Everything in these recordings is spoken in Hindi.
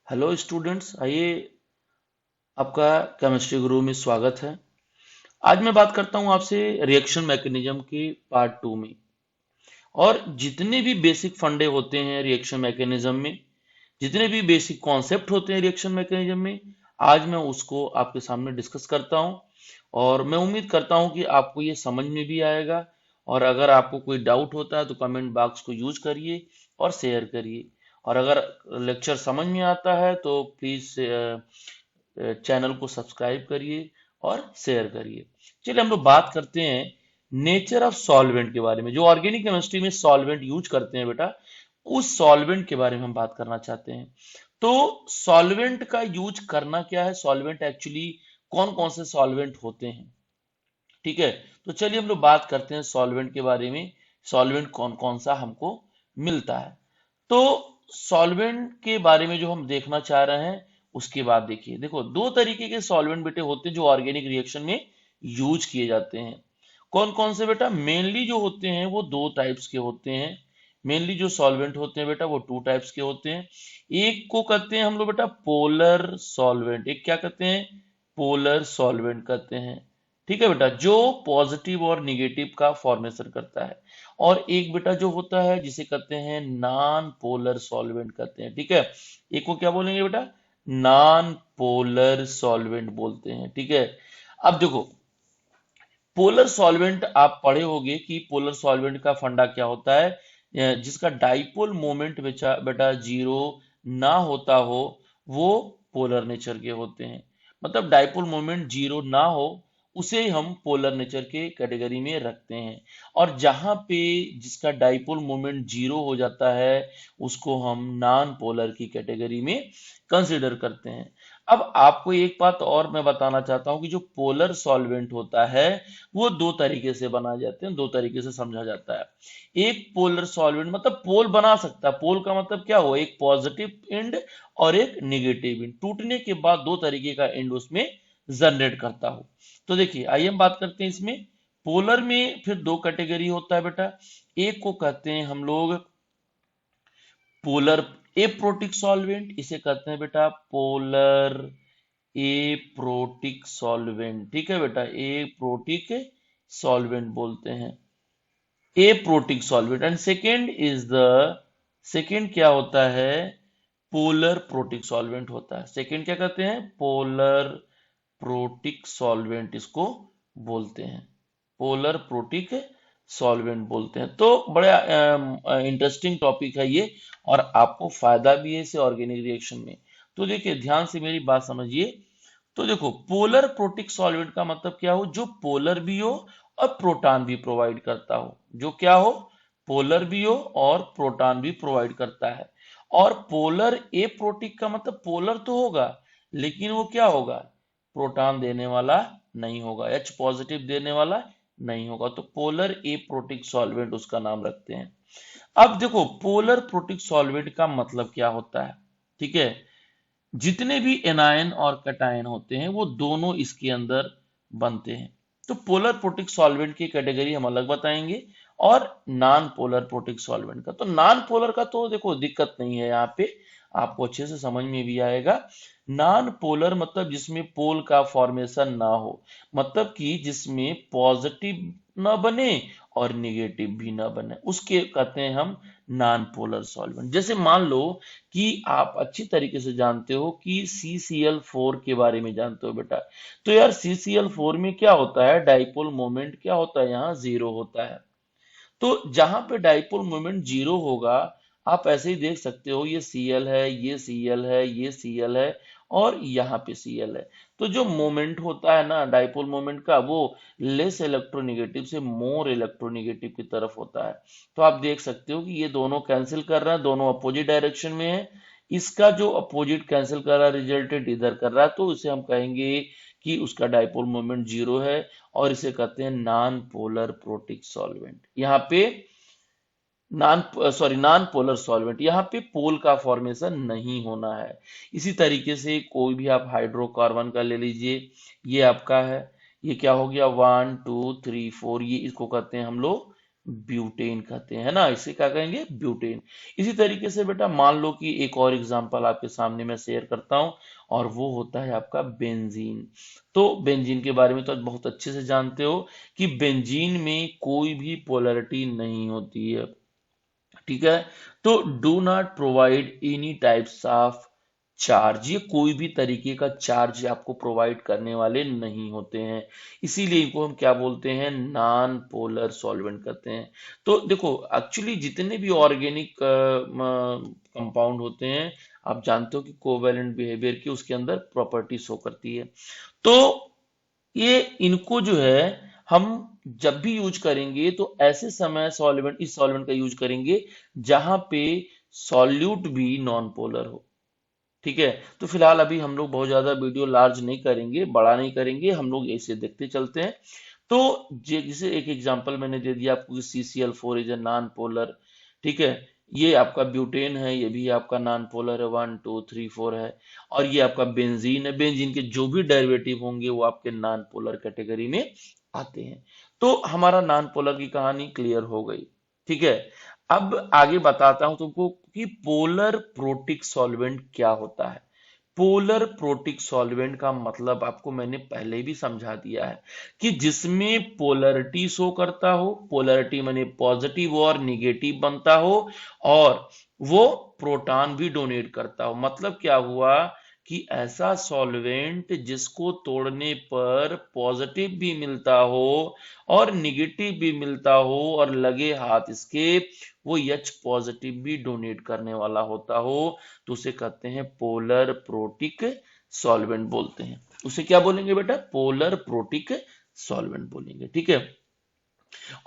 हेलो स्टूडेंट्स, आइए आपका केमिस्ट्री गुरु में स्वागत है। आज मैं बात करता हूं आपसे रिएक्शन मैकेनिज्म के पार्ट 2 में। और जितने भी बेसिक फंडे होते हैं रिएक्शन मैकेनिज्म में, जितने भी बेसिक कॉन्सेप्ट होते हैं रिएक्शन मैकेनिज्म में, आज मैं उसको आपके सामने डिस्कस करता हूं। और मैं उम्मीद करता हूं कि आपको ये समझ में भी आएगा। और अगर आपको कोई डाउट होता है तो कमेंट बॉक्स को यूज करिए और शेयर करिए। और अगर लेक्चर समझ में आता है तो प्लीज चैनल को सब्सक्राइब करिए और शेयर करिए। चलिए हम लोग बात करते हैं नेचर ऑफ सॉल्वेंट के बारे में। जो ऑर्गेनिक केमिस्ट्री में सॉल्वेंट यूज करते हैं बेटा, उस सॉल्वेंट के बारे में हम बात करना चाहते हैं। तो सॉल्वेंट का यूज करना क्या है, सॉल्वेंट एक्चुअली कौन कौन से सॉल्वेंट होते हैं, ठीक है। तो चलिए हम लोग बात करते हैं सॉल्वेंट के बारे में। सॉल्वेंट कौन कौन सा हमको मिलता है। तो सॉल्वेंट के बारे में जो हम देखना चाह रहे हैं, उसके बाद देखिए, देखो दो तरीके के सॉल्वेंट बेटे होते हैं जो ऑर्गेनिक रिएक्शन में यूज किए जाते हैं। कौन कौन से बेटा? मेनली जो होते हैं वो दो टाइप्स के होते हैं। मेनली जो सॉल्वेंट होते हैं बेटा वो टू टाइप्स के होते हैं। एक को कहते हैं हम लोग बेटा पोलर सॉल्वेंट। एक क्या कहते हैं? पोलर सॉल्वेंट कहते हैं, ठीक है बेटा, जो पॉजिटिव और निगेटिव का फॉर्मेशन करता है। और एक बेटा जो होता है जिसे कहते हैं नॉन पोलर सॉल्वेंट कहते हैं, ठीक है। एक को क्या बोलेंगे बेटा? नॉन पोलर सॉल्वेंट बोलते हैं, ठीक है। अब देखो, पोलर सॉल्वेंट आप पढ़े होंगे कि पोलर सॉल्वेंट का फंडा क्या होता है। जिसका डाइपोल मोमेंट बेटा बेटा जीरो ना होता हो, वो पोलर नेचर के होते हैं। मतलब डाइपोल मोमेंट जीरो ना हो, उसे हम पोलर नेचर के कैटेगरी में रखते हैं। और जहां पे जिसका डाइपोल मोमेंट जीरो हो जाता है, उसको हम नॉन पोलर की कैटेगरी में कंसिडर करते हैं। अब आपको एक बात और मैं बताना चाहता हूं कि जो पोलर सॉल्वेंट होता है वो दो तरीके से बनाए जाते हैं, दो तरीके से समझा जाता है। एक पोलर सॉल्वेंट मतलब पोल बना सकता है। पोल का मतलब क्या हो? एक पॉजिटिव एंड और एक निगेटिव एंड, टूटने के बाद दो तरीके का एंड उसमें जनरेट करता हो। तो देखिए, आइए हम बात करते हैं इसमें। पोलर में फिर दो कैटेगरी होता है बेटा। एक को कहते हैं हम लोग पोलर एप्रोटिक सॉल्वेंट, इसे कहते हैं बेटा पोलर एप्रोटिक सॉल्वेंट, ठीक है बेटा, एप्रोटिक सॉल्वेंट बोलते हैं, aprotic solvent. And second is the, second क्या होता है? पोलर प्रोटिक सॉल्वेंट होता है। सेकेंड क्या कहते हैं? पोलर प्रोटिक सॉल्वेंट इसको बोलते हैं, पोलर प्रोटिक सॉल्वेंट बोलते हैं। तो बड़ा इंटरेस्टिंग टॉपिक है ये, और आपको फायदा भी है इससे ऑर्गेनिक रिएक्शन में। तो देखिए, ध्यान से मेरी बात समझिए। तो देखो, पोलर प्रोटिक सॉल्वेंट का मतलब क्या हो? जो पोलर भी हो और प्रोटॉन भी प्रोवाइड करता हो। जो क्या हो? पोलर भी हो और प्रोटॉन भी प्रोवाइड करता है। और पोलर एप्रोटिक का मतलब पोलर तो होगा, लेकिन वो क्या होगा? प्रोटॉन देने वाला नहीं होगा, एच पॉजिटिव देने वाला नहीं होगा। तो पोलर एप्रोटिक सॉल्वेंट उसका नाम रखते हैं। अब देखो, पोलर प्रोटिक सॉल्वेंट का मतलब क्या होता है, ठीक है। जितने भी एनायन और कैटायन होते हैं वो दोनों इसके अंदर बनते हैं। तो पोलर प्रोटिक सॉल्वेंट की कैटेगरी हम अलग बताएंगे, और नॉन पोलर प्रोटिक सॉल्वेंट का। तो नॉन पोलर का तो देखो दिक्कत नहीं है, यहाँ पे आपको अच्छे से समझ में भी आएगा। नॉन पोलर मतलब जिसमें पोल का फॉर्मेशन ना हो, मतलब कि जिसमें पॉजिटिव ना बने और निगेटिव भी ना बने, उसके कहते हैं हम नॉन पोलर सॉल्वेंट। जैसे मान लो कि आप अच्छी तरीके से जानते हो कि CCl4 के बारे में जानते हो बेटा। तो यार CCl4 में क्या होता है? डाइपोल मोमेंट क्या होता है? यहाँ जीरो होता है। तो जहां पे डाइपोल मोमेंट जीरो होगा, आप ऐसे ही देख सकते हो, ये Cl है, ये Cl है, ये Cl है, और यहाँ पे Cl है। तो जो मोमेंट होता है ना डाइपोल मोमेंट का, वो लेस इलेक्ट्रोनेगेटिव से मोर इलेक्ट्रोनेगेटिव की तरफ होता है। तो आप देख सकते हो कि ये दोनों कैंसिल कर रहा है, दोनों अपोजिट डायरेक्शन में है। इसका जो अपोजिट कैंसिल कर रहा है, रिजल्टेंट इधर कर रहा है, तो इसे हम कहेंगे कि उसका डाइपोल मोमेंट जीरो है। और इसे कहते हैं नॉन पोलर प्रोटिक सॉल्वेंट। यहाँ पे नॉन पोलर सॉल्वेंट, यहाँ पे पोल का फॉर्मेशन नहीं होना है। इसी तरीके से कोई भी आप हाइड्रोकार्बन का ले लीजिए, ये आपका है, ये क्या हो गया? 1 2 3 4, ये इसको कहते हैं हम लोग ब्यूटेन कहते हैं, है ना, इसे क्या कहेंगे, ब्यूटेन। इसी तरीके से बेटा मान लो कि एक और एग्जांपल आपके सामने मैं शेयर करता हूं, और वो होता है आपका बेंजीन। तो बेंजीन के बारे में तो आज बहुत अच्छे से जानते हो कि बेंजीन में कोई भी पोलैरिटी नहीं होती है, ठीक है। तो do not provide any types of charge, ये कोई भी तरीके का चार्ज आपको प्रोवाइड करने वाले नहीं होते हैं, इसीलिए इनको हम क्या बोलते हैं, नॉन पोलर सॉल्वेंट कहते हैं। तो देखो एक्चुअली जितने भी ऑर्गेनिक कंपाउंड होते हैं, आप जानते हो कि कोवैलेंट बिहेवियर की उसके अंदर प्रॉपर्टी शो करती है। तो ये इनको जो है हम जब भी यूज करेंगे तो ऐसे समय सॉल्वेंट, इस सॉल्वेंट का यूज करेंगे जहां पे सॉल्यूट भी नॉन पोलर हो, ठीक है। तो फिलहाल अभी हम लोग बहुत ज्यादा वीडियो लार्ज नहीं करेंगे, बड़ा नहीं करेंगे, हम लोग ऐसे देखते चलते हैं। तो जैसे एक एग्जांपल मैंने दे दिया आपको कि CCl4 is a non polar, ठीक है। ये आपका ब्यूटेन है, ये भी आपका नॉन पोलर है, 1 2 3 4 है। और ये आपका बेंजीन है, बेंजीन के जो भी डेरिवेटिव होंगे वो आपके नॉन पोलर कैटेगरी में आते हैं। तो हमारा नॉन पोलर की कहानी क्लियर हो गई, ठीक है। अब आगे बताता हूं तुमको कि पोलर प्रोटिक सॉल्वेंट क्या होता है। पोलर प्रोटिक सॉल्वेंट का मतलब आपको मैंने पहले भी समझा दिया है कि जिसमें पोलरिटी शो करता हो, पोलरिटी माने पॉजिटिव और निगेटिव बनता हो, और वो प्रोटॉन भी डोनेट करता हो। मतलब क्या हुआ कि ऐसा सॉल्वेंट जिसको तोड़ने पर पॉजिटिव भी मिलता हो और निगेटिव भी मिलता हो, और लगे हाथ इसके वो H पॉजिटिव भी डोनेट करने वाला होता हो, तो उसे कहते हैं पोलर प्रोटिक सॉल्वेंट बोलते हैं। उसे क्या बोलेंगे बेटा, पोलर प्रोटिक सॉल्वेंट बोलेंगे, ठीक है।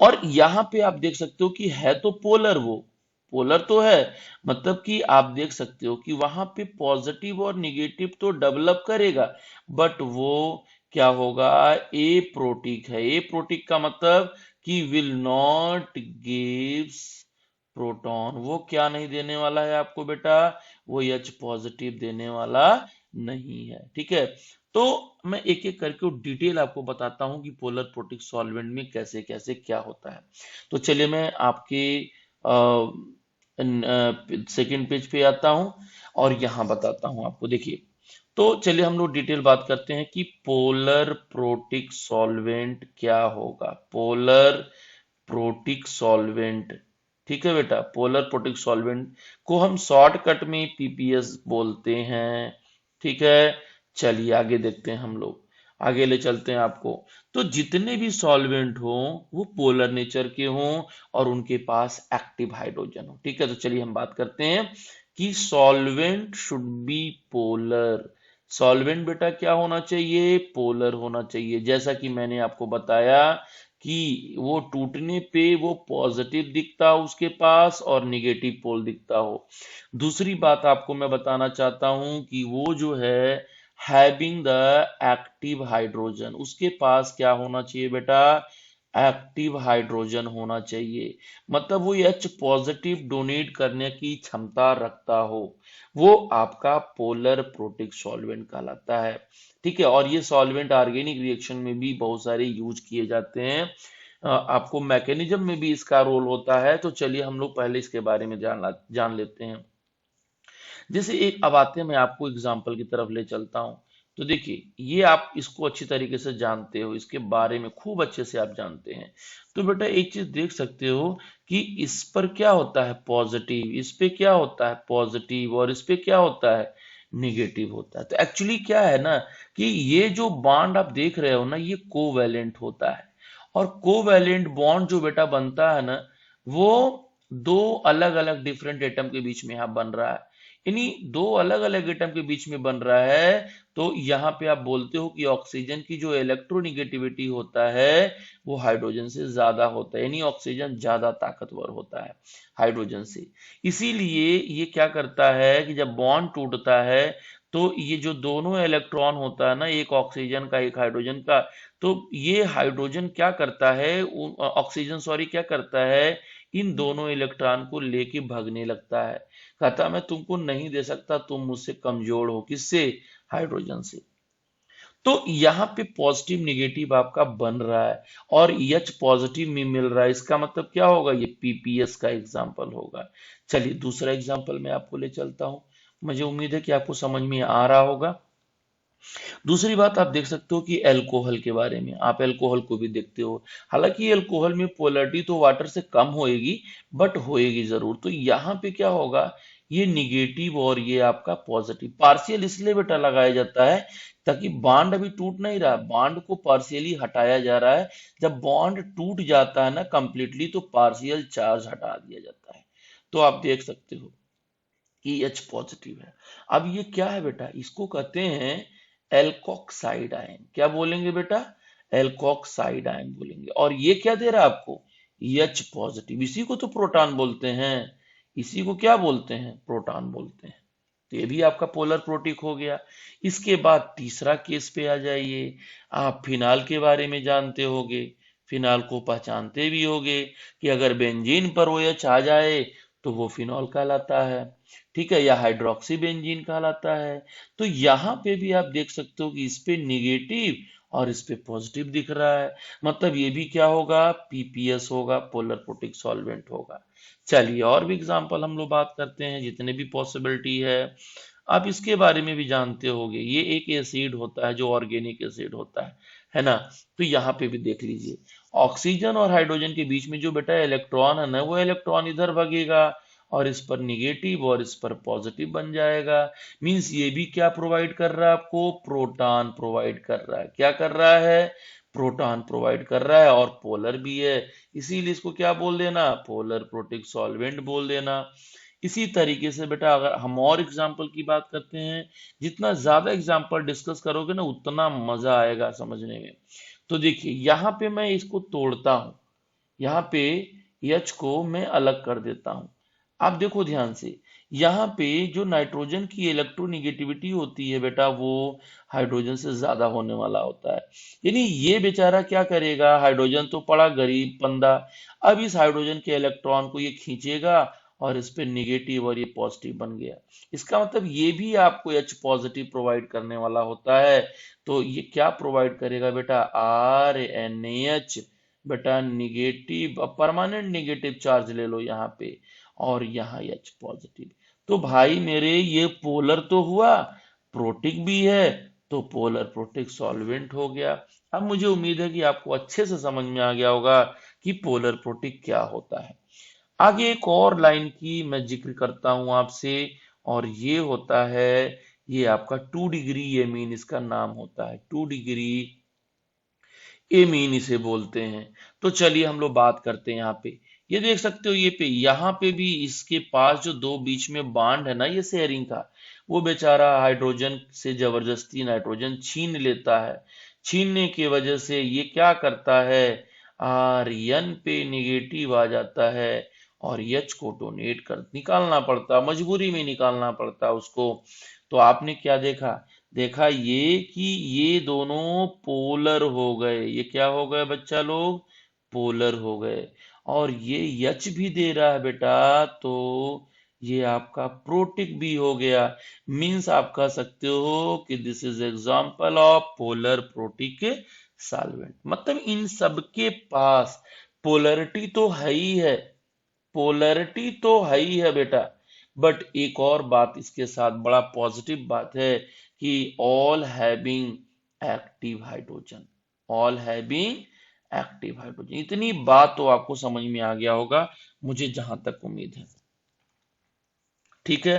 और यहां पे आप देख सकते हो कि है तो पोलर, वो पोलर तो है, मतलब कि आप देख सकते हो कि वहां पे पॉजिटिव और निगेटिव तो डेवलप करेगा, बट वो क्या होगा, ए प्रोटिक है। ए प्रोटिक का मतलब कि विल नॉट गिव्स प्रोटॉन, वो क्या नहीं देने वाला है आपको बेटा, वो H पॉजिटिव देने वाला नहीं है, ठीक है। तो मैं एक एक करके डिटेल आपको बताता हूं कि पोलर प्रोटिक सॉल्वेंट में कैसे कैसे क्या होता है। तो चलिए मैं आपके सेकेंड पेज पे आता हूं और यहां बताता हूं आपको, देखिए। तो चलिए हम लोग डिटेल बात करते हैं कि पोलर प्रोटिक सॉल्वेंट क्या होगा। पोलर प्रोटिक सॉल्वेंट, ठीक है बेटा, पोलर प्रोटिक सॉल्वेंट को हम शॉर्टकट में PPS बोलते हैं, ठीक है। चलिए आगे देखते हैं, हम लोग आगे ले चलते हैं आपको। तो जितने भी सॉल्वेंट हो वो पोलर नेचर के हों और उनके पास एक्टिव हाइड्रोजन हो, ठीक है। तो चलिए हम बात करते हैं कि solvent should be polar. Solvent बेटा क्या होना चाहिए, पोलर होना चाहिए। जैसा कि मैंने आपको बताया कि वो टूटने पे वो पॉजिटिव दिखता हो उसके पास और निगेटिव पोल दिखता हो। दूसरी बात आपको मैं बताना चाहता हूं कि वो जो है हैविंग द एक्टिव हाइड्रोजन, उसके पास क्या होना चाहिए बेटा, एक्टिव हाइड्रोजन होना चाहिए। मतलब वो H पॉजिटिव डोनेट करने की क्षमता रखता हो, वो आपका पोलर प्रोटिक सॉल्वेंट कहलाता है, ठीक है। और ये सॉल्वेंट ऑर्गेनिक रिएक्शन में भी बहुत सारे यूज किए जाते हैं। आपको मैकेनिज्म में भी इसका रोल होता है। तो चलिए हम लोग पहले इसके बारे में जान लेते हैं। जैसे एक अब आते हैं, मैं आपको एग्जाम्पल की तरफ ले चलता हूं। तो देखिए ये आप इसको अच्छी तरीके से जानते हो, इसके बारे में खूब अच्छे से आप जानते हैं। तो बेटा एक चीज देख सकते हो कि इस पर क्या होता है पॉजिटिव, इस पे क्या होता है पॉजिटिव, और इस पे क्या होता है निगेटिव होता है। तो एक्चुअली क्या है ना कि ये जो बॉन्ड आप देख रहे हो ना, ये कोवैलेंट होता है। और कोवैलेंट बॉन्ड जो बेटा बनता है ना, वो दो अलग अलग डिफरेंट एटम के बीच में यहाँ बन रहा है। इन्हीं दो अलग अलग एटम के बीच में बन रहा है। तो यहाँ पे आप बोलते हो कि ऑक्सीजन की जो इलेक्ट्रोनिगेटिविटी होता है वो हाइड्रोजन से ज्यादा होता है, यानी ऑक्सीजन ज्यादा ताकतवर होता है हाइड्रोजन से। इसीलिए ये क्या करता है कि जब बॉन्ड टूटता है तो ये जो दोनों इलेक्ट्रॉन होता है ना, एक ऑक्सीजन का एक हाइड्रोजन का, तो ये हाइड्रोजन क्या करता है, ऑक्सीजन सॉरी क्या करता है, इन दोनों इलेक्ट्रॉन को लेके भागने लगता है। कहता मैं तुमको नहीं दे सकता, तुम मुझसे कमजोर हो, किससे, हाइड्रोजन से। तो यहाँ पे पॉजिटिव निगेटिव आपका बन रहा है और एच पॉजिटिव में मिल रहा है, इसका मतलब क्या होगा, ये पीपीएस का एग्जाम्पल होगा। चलिए दूसरा एग्जाम्पल मैं आपको ले चलता हूं, मुझे उम्मीद है कि आपको समझ में आ रहा होगा। दूसरी बात आप देख सकते हो कि अल्कोहल के बारे में, आप अल्कोहल को भी देखते हो। हालांकि अल्कोहल में पोलैरिटी तो वाटर से कम होएगी, बट होएगी जरूर। तो यहाँ पे क्या होगा, ये निगेटिव और ये आपका पॉजिटिव पार्शियल इसलिए बेटा लगाया जाता है ताकि बॉन्ड अभी टूट नहीं रहा, बॉन्ड को पार्शियली हटाया जा रहा है। जब बॉन्ड टूट जाता है ना कंप्लीटली, तो पार्शियल चार्ज हटा दिया जाता है। तो आप देख सकते हो कि एच पॉजिटिव है। अब ये क्या है बेटा, इसको कहते हैं एल्कोक्साइड आयन। क्या बोलेंगे बेटा, एल्कोक्साइड आयन बोलेंगे। और ये क्या दे रहा है आपको, एच पॉजिटिव। इसी को तो प्रोटॉन बोलते हैं, इसी को क्या बोलते हैं, प्रोटॉन बोलते हैं। तो ये भी आपका पोलर प्रोटिक हो गया। इसके बाद तीसरा केस पे आ जाइए। आप फिनाल के बारे में जानते होगे, फिनाल को पहचानते भी होगे कि अगर बेंजीन पर ओ एच आ जाए तो वो फिनॉल कहलाता है, ठीक है, या हाइड्रोक्सी बेंजीन कहलाता है। तो यहाँ पे भी आप देख सकते हो कि इस पे निगेटिव और इस पे पॉजिटिव दिख रहा है, मतलब ये भी क्या होगा, पीपीएस होगा, पोलर प्रोटिक सॉल्वेंट होगा। चलिए और भी एग्जांपल हम लोग बात करते हैं, जितने भी पॉसिबिलिटी है आप इसके बारे में भी जानते होंगे। ये एक एसिड होता है जो ऑर्गेनिक एसिड होता है ना। तो यहाँ पे भी देख लीजिए, ऑक्सीजन और हाइड्रोजन के बीच में जो बेटा इलेक्ट्रॉन है ना, वो इलेक्ट्रॉन इधर भागेगा और इस पर निगेटिव और इस पर पॉजिटिव बन जाएगा। मींस ये भी क्या प्रोवाइड कर रहा है आपको, प्रोटॉन प्रोवाइड कर रहा है। क्या कर रहा है, प्रोटॉन प्रोवाइड कर रहा है, और पोलर भी है, इसीलिए इसको क्या बोल देना, पोलर प्रोटिक सॉल्वेंट बोल देना। इसी तरीके से बेटा अगर हम और एग्जाम्पल की बात करते हैं, जितना ज्यादा एग्जाम्पल डिस्कस करोगे ना उतना मजा आएगा समझने में। तो देखिए यहाँ पे मैं इसको तोड़ता हूं, यहाँ पे एच को मैं अलग कर देता हूं। आप देखो ध्यान से, यहाँ पे जो नाइट्रोजन की इलेक्ट्रोनिगेटिविटी होती है बेटा, वो हाइड्रोजन से ज्यादा होने वाला होता है। यानी ये बेचारा क्या करेगा, हाइड्रोजन तो पड़ा गरीब पंदा, अब इस हाइड्रोजन के इलेक्ट्रॉन को ये खींचेगा और इस पे निगेटिव और ये पॉजिटिव बन गया। इसका मतलब ये भी आपको एच पॉजिटिव प्रोवाइड करने वाला होता है। तो ये क्या प्रोवाइड करेगा बेटा, आर एन एच, बेटा निगेटिव, अब परमानेंट निगेटिव चार्ज ले लो यहाँ पे, और यहाँ एच पॉजिटिव। तो भाई मेरे ये पोलर तो हुआ, प्रोटिक भी है, तो पोलर प्रोटिक सॉल्वेंट हो गया। अब मुझे उम्मीद है कि आपको अच्छे से समझ में आ गया होगा कि पोलर प्रोटिक क्या होता है। आगे एक और लाइन की मैं जिक्र करता हूं आपसे, और ये होता है, ये आपका 2 डिग्री एमीन इसका नाम होता है, 2 डिग्री एमीन इसे बोलते हैं। तो चलिए हम लोग बात करते हैं यहाँ पे। ये देख सकते हो ये पे, यहाँ पे भी इसके पास जो दो बीच में बॉन्ड है ना ये शेयरिंग का, वो बेचारा हाइड्रोजन से जबरदस्ती नाइट्रोजन छीन लेता है। छीनने की वजह से ये क्या करता है, आर एन पे निगेटिव आ जाता है और एच को डोनेट कर निकालना पड़ता, मजबूरी में निकालना पड़ता उसको। तो आपने क्या देखा, देखा ये कि ये दोनों पोलर हो गए। ये क्या हो गए बच्चा लोग, पोलर हो गए। और ये यच भी दे रहा है बेटा, तो ये आपका प्रोटिक भी हो गया। मींस आप कह सकते हो कि this is example of polar protic solvent. मतलब इन सबके पास पोलरिटी तो है ही है, पोलैरिटी तो है ही है बेटा। बट एक और बात इसके साथ बड़ा पॉजिटिव बात है कि all having active hydrogen, all having active hydrogen. इतनी बात तो आपको समझ में आ गया होगा, मुझे जहां तक उम्मीद है, ठीक है।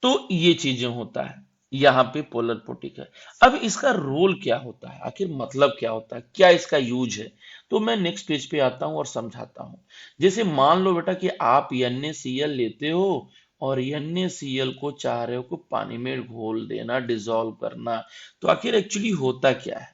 तो ये चीजें होता है, यहाँ पे पोलर प्रोटिक है। अब इसका रोल क्या होता है, आखिर मतलब क्या होता है, क्या इसका यूज है, तो मैं नेक्स्ट पेज पे आता हूं और समझाता हूं। जैसे मान लो बेटा कि आप NaCl लेते हो और NaCl को चाह रहे हो कि पानी में घोल देना, डिजोल्व करना। तो आखिर एक्चुअली होता क्या है,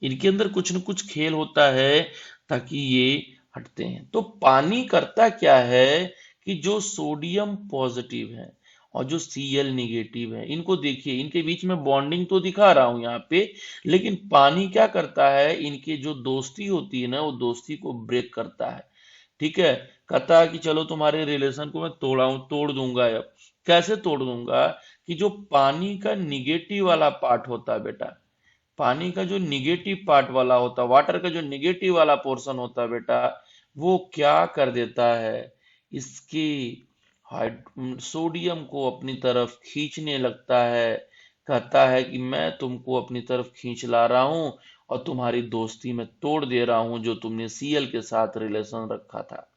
इनके अंदर कुछ न कुछ खेल होता है ताकि ये हटते हैं। तो पानी करता क्या है कि जो सोडियम पॉजिटिव है और जो Cl निगेटिव है, इनको देखिए, इनके बीच में बॉन्डिंग तो दिखा रहा हूं यहाँ पे, लेकिन पानी क्या करता है, इनके जो दोस्ती होती है ना, वो दोस्ती को ब्रेक करता है। ठीक है, कहता है कि चलो तुम्हारे रिलेशन को मैं तोड़ दूंगा। अब कैसे तोड़ दूंगा, कि जो पानी का निगेटिव वाला पार्ट होता है बेटा, पानी का जो निगेटिव पार्ट वाला होता है, वाटर का जो निगेटिव वाला पोर्शन होता है बेटा, वो क्या कर देता है, इसके सोडियम को अपनी तरफ खींचने लगता है। कहता है कि मैं तुमको अपनी तरफ खींच ला रहा हूं और तुम्हारी दोस्ती में तोड़ दे रहा हूं जो तुमने सीएल के साथ रिलेशन रखा था।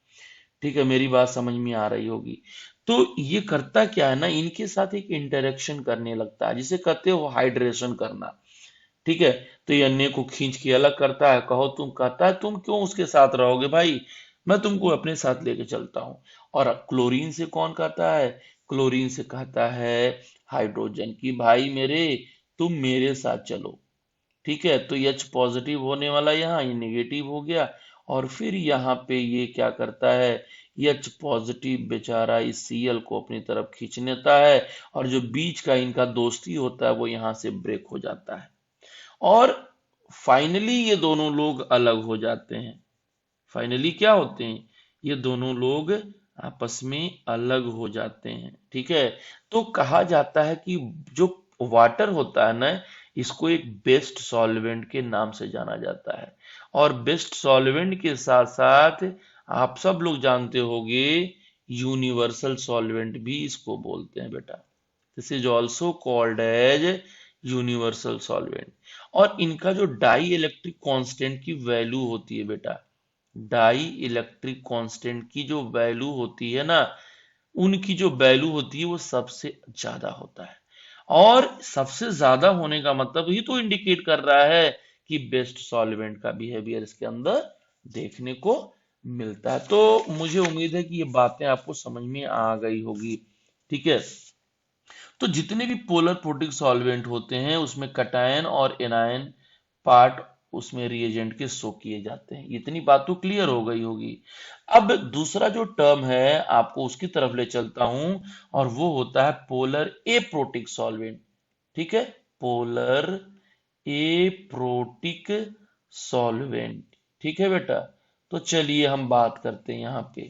ठीक है, मेरी बात समझ में आ रही होगी। तो ये करता क्या है ना, इनके साथ एक इंटरेक्शन करने लगता है, जिसे कहते हो हाइड्रेशन करना। ठीक है, तो ये अन्य को खींच के अलग करता है। कहो तुम, कहता है तुम क्यों उसके साथ रहोगे भाई, मैं तुमको अपने साथ लेके चलता हूं। और क्लोरीन से कौन कहता है, क्लोरीन से कहता है हाइड्रोजन की भाई मेरे, तुम मेरे साथ चलो। ठीक है, तो H पॉजिटिव होने वाला यहाँ ये निगेटिव हो गया। और फिर यहाँ पे ये क्या करता है, H पॉजिटिव बेचारा इस Cl को अपनी तरफ खींच लेता है, और जो बीच का इनका दोस्ती होता है वो यहाँ से ब्रेक हो जाता है। और फाइनली ये दोनों लोग अलग हो जाते हैं। फाइनली क्या होते हैं, ये दोनों लोग आपस में अलग हो जाते हैं। ठीक है, तो कहा जाता है कि जो वाटर होता है ना, इसको एक बेस्ट सॉल्वेंट के नाम से जाना जाता है। और बेस्ट सॉल्वेंट के साथ साथ आप सब लोग जानते होंगे, यूनिवर्सल सॉल्वेंट भी इसको बोलते हैं बेटा। This is also called as universal solvent. और इनका जो डाई इलेक्ट्रिक कांस्टेंट की वैल्यू होती है बेटा, डाई इलेक्ट्रिक कांस्टेंट की जो वैल्यू होती है ना, उनकी जो वैल्यू होती है वो सबसे ज्यादा होता है। और सबसे ज्यादा होने का मतलब ही तो इंडिकेट कर रहा है कि बेस्ट सॉल्वेंट का बिहेवियर इसके अंदर देखने को मिलता है। तो मुझे उम्मीद है कि ये बातें आपको समझ में आ गई होगी। ठीक है, तो जितने भी पोलर प्रोटिक सॉल्वेंट होते हैं उसमें कटायन और एनायन पार्ट उसमें रिएजेंट के शो किए जाते हैं। इतनी बात तो क्लियर हो गई होगी। अब दूसरा जो टर्म है आपको उसकी तरफ ले चलता हूं, और वो होता है पोलर एप्रोटिक सॉल्वेंट। ठीक है, पोलर एप्रोटिक सॉल्वेंट। ठीक है बेटा, तो चलिए हम बात करते हैं यहाँ पे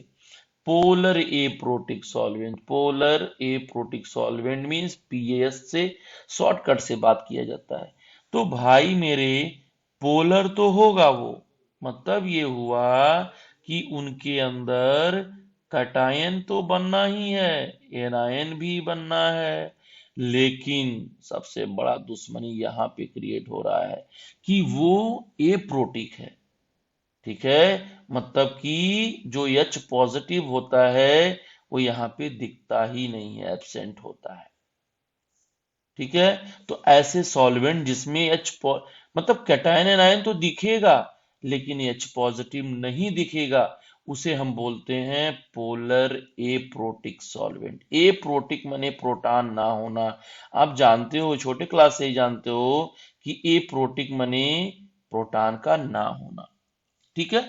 polar aprotic solvent. Polar aprotic solvent means PS से शॉर्टकट से बात किया जाता है। तो भाई मेरे, पोलर तो होगा वो, मतलब ये हुआ कि उनके अंदर कटायन तो बनना ही है, एनायन भी बनना है। लेकिन सबसे बड़ा दुश्मनी यहां पे क्रिएट हो रहा है कि वो एप्रोटिक है। ठीक है, मतलब कि जो H पॉजिटिव होता है वो यहाँ पे दिखता ही नहीं है, एब्सेंट होता है। ठीक है, तो ऐसे सॉल्वेंट जिसमें मतलब कैटायन एनायन तो दिखेगा लेकिन H पॉजिटिव नहीं दिखेगा, उसे हम बोलते हैं पोलर एप्रोटिक सॉल्वेंट। एप्रोटिक माने प्रोटॉन ना होना। आप जानते हो, छोटे क्लास से ही जानते हो कि एप्रोटिक माने प्रोटॉन का ना होना। ठीक है,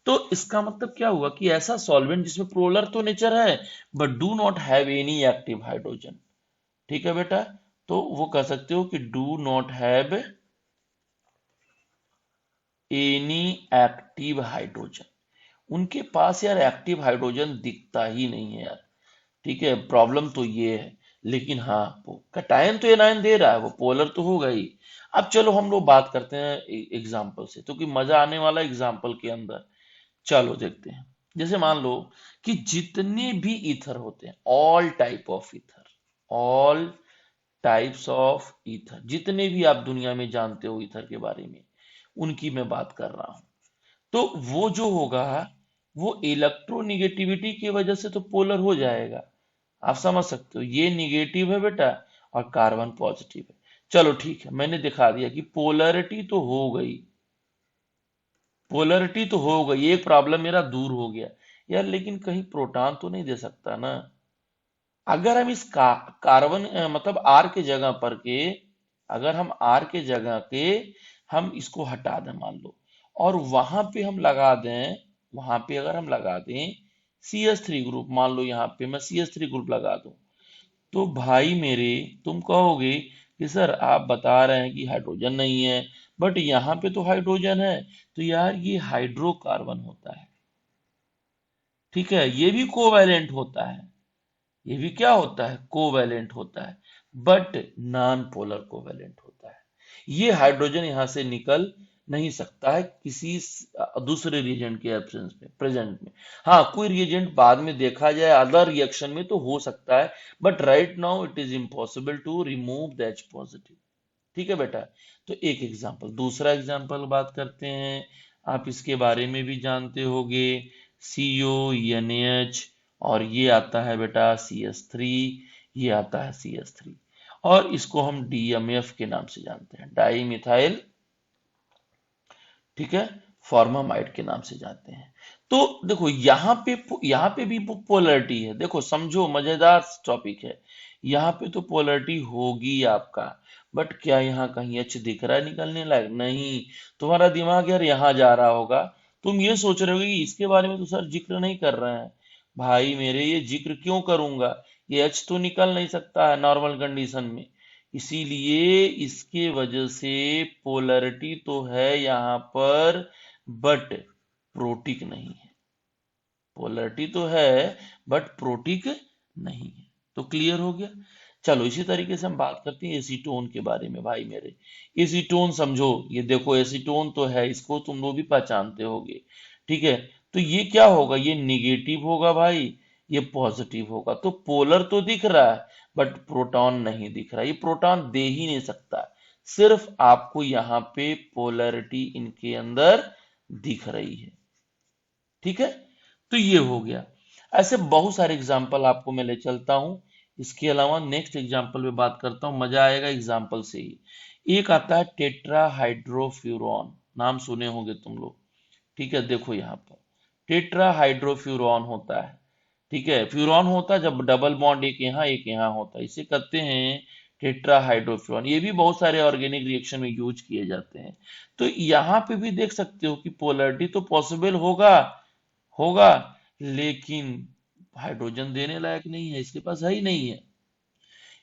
तो इसका मतलब क्या हुआ कि ऐसा सॉल्वेंट जिसमें पोलर तो नेचर है but do not have any active hydrogen. ठीक है बेटा, तो वो कह सकते हो कि do not have any active hydrogen. उनके पास यार एक्टिव हाइड्रोजन दिखता ही नहीं है यार। ठीक है, प्रॉब्लम तो ये है। लेकिन हाँ, वो कटायन तो एनायन दे रहा है, वो पोलर तो होगा ही। अब चलो हम लोग बात करते हैं एग्जाम्पल से, तो कि मजा आने वाला एग्जाम्पल के अंदर। चलो देखते हैं। जैसे मान लो कि जितने भी ईथर होते हैं, all type of ether, all types of ether, जितने भी आप दुनिया में जानते हो ईथर के बारे में, उनकी मैं बात कर रहा हूं। तो वो जो होगा, वो इलेक्ट्रोनिगेटिविटी की वजह से तो पोलर हो जाएगा। आप समझ सकते हो, ये निगेटिव है बेटा और कार्बन पॉजिटिव है। चलो ठीक है, मैंने दिखा दिया कि पोलरिटी तो हो गई, पोलरिटी तो हो गई, एक प्रॉब्लम मेरा दूर हो गया। यार लेकिन कहीं प्रोटॉन तो नहीं दे सकता ना। अगर हम इस कार्बन मतलब आर के जगह पर के, अगर हम आर के जगह के हम इसको हटा दें मान लो, और वहां पे हम लगा दें, वहां पे अगर हम लगा दें CH3 ग्रुप, मान लो यहाँ पे मैं CH3 ग्रुप लगा दूं, तो भाई मेरे, तुम कहोगे कि सर आप बता रहे हैं कि हाइड्रोजन नहीं है, बट यहाँ पे तो हाइड्रोजन है। तो यार ये हाइड्रोकार्बन होता है। ठीक है, ये भी कोवैलेंट होता है, ये भी क्या होता है, कोवैलेंट होता है, बट नॉन पोलर कोवैलेंट होता है। ये हाइड्रोजन यहाँ से निकल नहीं सकता है किसी दूसरे रिएजेंट के एब्सेंस में, प्रेजेंट में। हाँ, कोई रिएजेंट बाद में देखा जाए अदर रिएक्शन में तो हो सकता है, but right now it is impossible to remove the H positive. ठीक है बेटा। तो एक एग्जाम्पल, दूसरा एग्जाम्पल बात करते हैं। आप इसके बारे में भी जानते होंगे, CONH, और ये आता है बेटा CS3, ये आता है CS3, और इसको हम DMF के नाम से जानते हैं, डाई मिथाइल, ठीक है, फॉर्मामाइड के नाम से जानते हैं। तो देखो यहाँ पे भी पोलरिटी है, देखो समझो, मजेदार टॉपिक है। यहाँ पे तो पोलरिटी होगी आपका, बट क्या यहाँ कहीं H दिख रहा है निकलने लायक? नहीं। तुम्हारा दिमाग यार यहाँ जा रहा होगा, तुम ये सोच रहे होगे कि इसके बारे में तो सर जिक्र नहीं कर रहे हैं। भाई मेरे, ये जिक्र क्यों करूंगा, ये H तो निकल नहीं सकता है नॉर्मल कंडीशन में, इसीलिए इसके वजह से पोलैरिटी तो है यहाँ पर, बट प्रोटिक नहीं है। पोलैरिटी तो है बट प्रोटिक नहीं है। तो क्लियर हो गया। चलो इसी तरीके से हम बात करते हैं एसीटोन के बारे में। भाई मेरे, एसीटोन समझो, ये देखो एसीटोन तो है, इसको तुम लोग भी पहचानते होगे, ठीक है। तो ये क्या होगा, ये निगेटिव होगा भाई, ये पॉजिटिव होगा। तो पोलर तो दिख रहा है बट प्रोटॉन नहीं दिख रहा, ये प्रोटॉन दे ही नहीं सकता, सिर्फ आपको यहाँ पे पोलैरिटी इनके अंदर दिख रही है, ठीक है। तो ये हो गया। ऐसे बहुत सारे एग्जाम्पल आपको मैं ले चलता हूं। इसके अलावा नेक्स्ट एग्जाम्पल पे बात करता हूं, मजा आएगा एग्जाम्पल से ही। एक आता है टेट्रा हाइड्रोफ्यूरॉन, नाम सुने होंगे तुम लोग, ठीक है। देखो यहाँ पर टेट्रा हाइड्रोफ्यूरॉन होता है, ठीक है। फ्यूरॉन होता है जब डबल बॉन्ड एक यहाँ होता है, इसे कहते हैं टेट्रा हाइड्रोफ्यूरॉन। ये भी बहुत सारे ऑर्गेनिक रिएक्शन में यूज किए जाते हैं। तो यहाँ पे भी देख सकते हो कि पोलैरिटी तो पॉसिबल होगा होगा लेकिन हाइड्रोजन देने लायक नहीं है, इसके पास है ही नहीं है।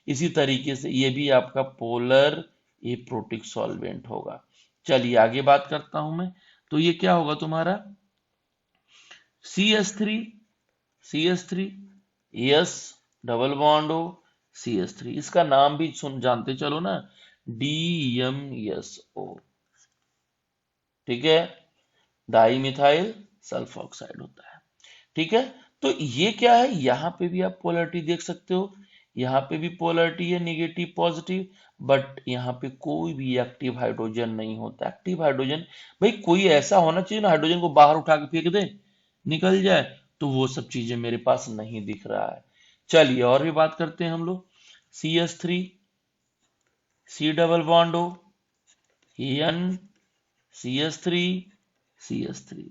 इसी तरीके से ये भी आपका पोलर एप्रोटिक सॉल्वेंट होगा। चलिए आगे बात करता हूं मैं। तो ये क्या होगा तुम्हारा, CS3, CS3, yes, double bond हो, CS3, इसका नाम भी सुन जानते चलो ना, DMSO, ठीक है, डाई मिथाइल सल्फोक्साइड होता है, ठीक है। तो ये क्या है, यहाँ पे भी आप पोलैरिटी देख सकते हो, यहाँ पे भी पोलैरिटी है निगेटिव पॉजिटिव, बट यहाँ पे कोई भी एक्टिव हाइड्रोजन नहीं होता। एक्टिव हाइड्रोजन, भाई कोई ऐसा होना चाहिए ना हाइड्रोजन को बाहर उठा के फेंक दे निकल जाए, तो वो सब चीजें मेरे पास नहीं दिख रहा है। चलिए और भी बात करते हैं हम लोग। CS3, C डबल बॉन्ड हो, N, CS3, CS3।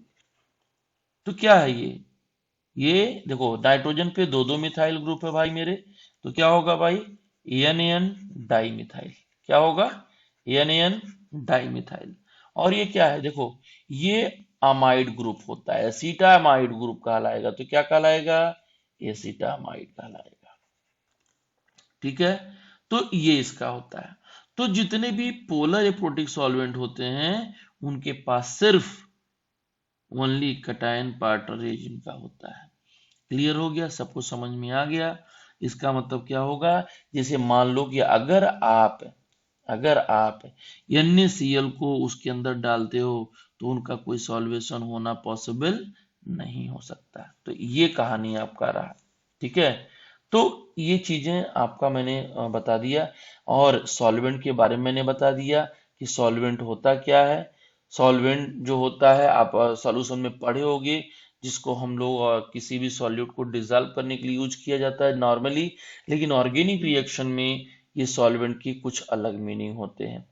तो क्या है ये देखो नाइट्रोजन पे दो दो मिथाइल ग्रुप है भाई मेरे, तो क्या होगा भाई, एन डाई मिथाइल, क्या होगा, एन डाई मिथाइल। और ये क्या है देखो, ये अमाइड ग्रुप होता है, एसीटामाइड ग्रुप कहलाएगा, तो क्या कहलाएगा, एसीटामाइड कहलाएगा, ठीक है। तो ये इसका होता है। तो जितने भी पोलर एप्रोटिक सॉल्वेंट होते हैं उनके पास सिर्फ ओनली कटायन पार्ट रीजन का होता है। क्लियर हो गया, सबको समझ में आ गया। इसका मतलब क्या होगा, जैसे मान लो कि अगर आप NaCl को उसके अंदर डालते हो तो उनका कोई सॉल्वेशन होना पॉसिबल नहीं हो सकता। तो ये कहानी आपका रहा, ठीक है। तो ये चीजें आपका मैंने बता दिया, और सॉल्वेंट के बारे में मैंने बता दिया कि सॉल्वेंट होता क्या है। सॉल्वेंट जो होता है आप सॉल्यूशन में पढ़े होंगे, जिसको हम लोग किसी भी सॉल्यूट को डिजॉल्व करने के लिए यूज किया जाता है नॉर्मली, लेकिन ऑर्गेनिक रिएक्शन में ये सॉल्वेंट की कुछ अलग मीनिंग होते हैं,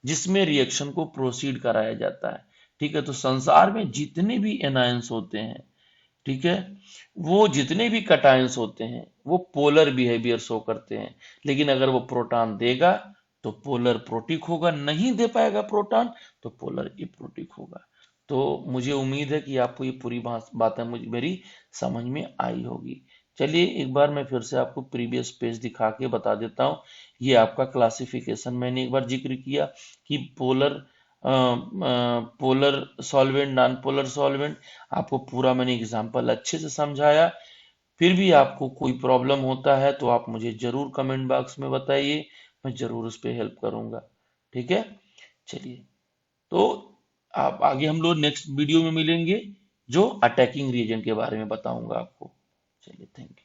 जिसमें रिएक्शन को प्रोसीड कराया जाता है, ठीक है। तो संसार में जितने भी एनायंस होते हैं, ठीक है, वो जितने भी कटायंस होते हैं वो पोलर बिहेवियर शो करते हैं, लेकिन अगर वो प्रोटॉन देगा तो पोलर प्रोटिक होगा, नहीं दे पाएगा प्रोटॉन तो पोलर एप्रोटिक होगा। तो मुझे उम्मीद है कि आपको ये पूरी बातें मुझे मेरी समझ में आई होगी। चलिए एक बार मैं फिर से आपको प्रीवियस पेज दिखा के बता देता हूँ। ये आपका क्लासिफिकेशन मैंने एक बार जिक्र किया कि polar solvent, non polar solvent, आपको पूरा मैंने एग्जांपल अच्छे से समझाया। फिर भी आपको कोई प्रॉब्लम होता है तो आप मुझे जरूर कमेंट बॉक्स में बताइए, मैं जरूर उस पर हेल्प करूंगा। ठीक है। चलिए, तो आप आगे हम लोग नेक्स्ट वीडियो में मिलेंगे, जो अटैकिंग रीजन के बारे में बताऊंगा आपको। चलिए, थैंक यू।